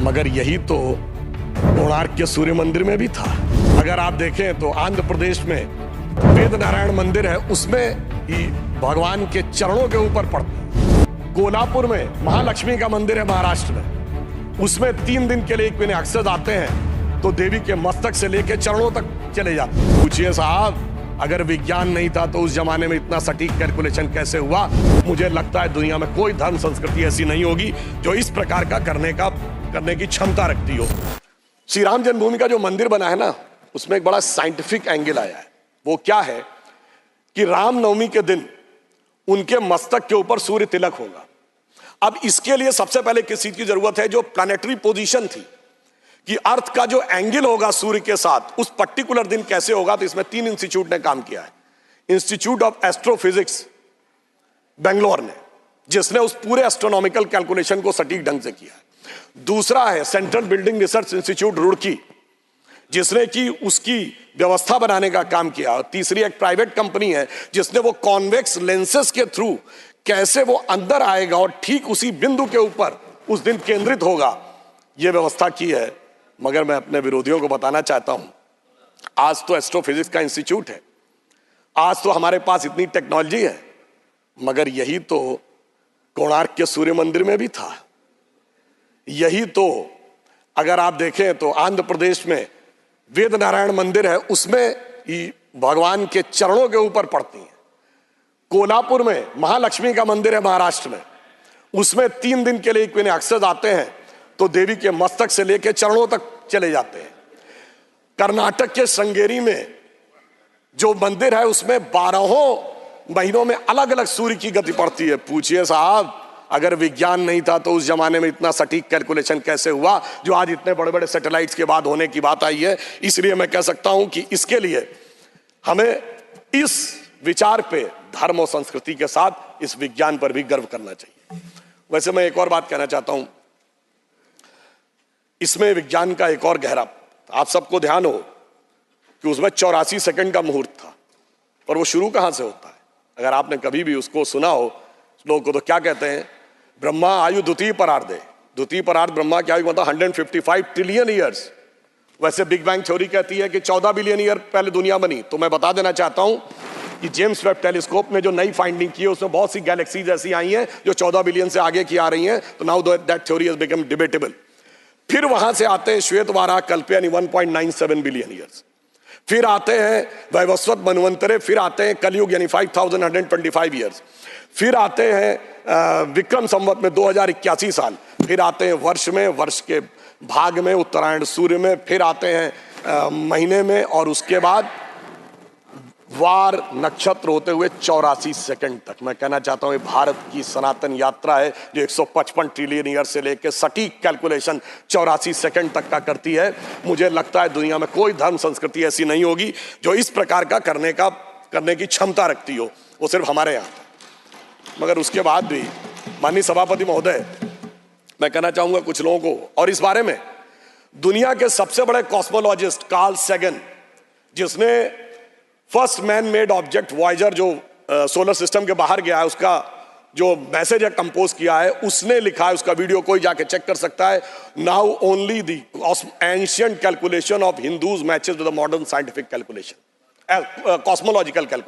मगर यही तो कोणार्क के सूर्य मंदिर में भी था। अगर आप देखें तो आंध्र प्रदेश में वेद नारायण मंदिर है, उसमें ही भगवान के चरणों के ऊपर पड़ता है। कोल्हापुर में महालक्ष्मी का मंदिर है महाराष्ट्र में, उसमें 3 दिन के लिए एक महीने अक्सर आते हैं तो देवी के मस्तक से लेकर चरणों तक चले जाते हैं। पूछिए साहब, अगर विज्ञान नहीं था तो उस जमाने में इतना सटीक कैलकुलेशन कैसे हुआ? मुझे लगता है दुनिया में कोई धर्म संस्कृति ऐसी नहीं होगी जो इस प्रकार का करने की क्षमता रखती हो। श्री राम जन्मभूमि का जो मंदिर बना है ना, उसमें एक बड़ा साइंटिफिक एंगल आया है। वो क्या है कि रामनवमी के दिन उनके मस्तक के ऊपर सूर्य तिलक होगा। अब इसके लिए सबसे पहले किस चीज की जरूरत है? जो प्लैनेटरी पोजीशन थी कि अर्थ का जो एंगल होगा सूर्य के साथ उस पर्टिकुलर दिन कैसे होगा, तो इसमें 3 इंस्टीट्यूट ने काम किया है। इंस्टीट्यूट ऑफ एस्ट्रोफिजिक्स बेंगलोर ने, जिसने उस पूरे एस्ट्रोनॉमिकल कैलकुलेशन को सटीक ढंग से किया है। दूसरा है central building research institute Roorkee, जिसने की उसकी व्यवस्था बनाने का काम किया। और तीसरी एक प्राइवेट कंपनी है जिसने वो कॉन्वेक्स लेंसेस के थ्रू कैसे वो अंदर आएगा और ठीक उसी बिंदु के ऊपर उस दिन केंद्रित होगा, ये व्यवस्था की है। मगर मैं अपने विरोधियों को बताना चाहता हूं, आज तो एस्ट्रोफिजिक्स का इंस्टीट्यूट है, आज तो हमारे पास इतनी टेक्नोलॉजी है, मगर यही तो कोणार्क के सूर्य मंदिर में भी था। यही तो अगर आप देखें तो आंध्र प्रदेश में वेद नारायण मंदिर है, उसमें ही भगवान के चरणों के ऊपर पड़ती है। कोल्हापुर में महालक्ष्मी का मंदिर है महाराष्ट्र में, उसमें 3 दिन के लिए एक महीने अक्सर आते हैं तो देवी के मस्तक से लेकर चरणों तक चले जाते हैं। कर्नाटक के श्रृंगेरी में जो मंदिर है उसमें 12 महीनों में अलग अलग सूर्य की गति पड़ती है। पूछिए साहब, अगर विज्ञान नहीं था तो उस जमाने में इतना सटीक कैलकुलेशन कैसे हुआ जो आज इतने बड़े बड़े सैटेलाइट्स के बाद होने की बात आई है? इसलिए मैं कह सकता हूं कि इसके लिए हमें इस विचार पे धर्म और संस्कृति के साथ इस विज्ञान पर भी गर्व करना चाहिए। वैसे मैं एक और बात कहना चाहता हूं, इसमें विज्ञान का एक और गहरा, आप सबको ध्यान हो कि उसमें 84 सेकंड का मुहूर्त था, पर वो शुरू कहां से होता है? अगर आपने कभी भी उसको सुना हो, लोगों को तो क्या कहते हैं, ब्रह्मा आयु द्वितीय परार्धे, द्वितीय परार्ध ब्रह्मा की आयु मतलब 155 ट्रिलियन ईयर्स। वैसे बिग बैंग थ्योरी कहती है कि 14 बिलियन ईयर पहले दुनिया बनी। तो मैं बता देना चाहता हूं कि जेम्स वेब टेलीस्कोप ने जो नई फाइंडिंग की है उसमें बहुत सी गैलेक्सीज ऐसी आई हैं जो 14 बिलियन से आगे की आ रही हैं। तो now that theory has become debatable. फिर वहां से आते हैं श्वेतवारा, कल्प यानी 1.97 बिलियन ईयर्स। फिर आते हैं वैवस्वत मनवंतरे, फिर आते हैं कलयुग यानी 5125 ईयर्स। फिर आते हैं विक्रम संवत में 2081 साल। फिर आते हैं वर्ष के भाग में, उत्तरायण सूर्य में। फिर आते हैं महीने में, और उसके बाद वार नक्षत्र होते हुए 84 सेकंड तक। मैं कहना चाहता हूं ये भारत की सनातन यात्रा है जो 155 ट्रिलियन ईयर से लेकर सटीक कैलकुलेशन 84 सेकंड तक का करती है। मुझे लगता है दुनिया में कोई धर्म संस्कृति ऐसी नहीं होगी जो इस प्रकार का करने की क्षमता रखती हो, वो सिर्फ हमारे यहाँ। मगर उसके बाद भी माननीय सभापति महोदय, मैं कहना चाहूंगा कुछ लोगों को, और इस बारे में दुनिया के सबसे बड़े कॉस्मोलॉजिस्ट कार्ल सैगन, जिसने first man made object Voyager जो सोलर सिस्टम के बाहर गया है उसका जो मैसेज है कंपोज किया है, उसने लिखा है, उसका वीडियो कोई जाके चेक कर सकता है। Now only the ancient calculation of Hindus matches with the modern scientific calculation, cosmological calculation.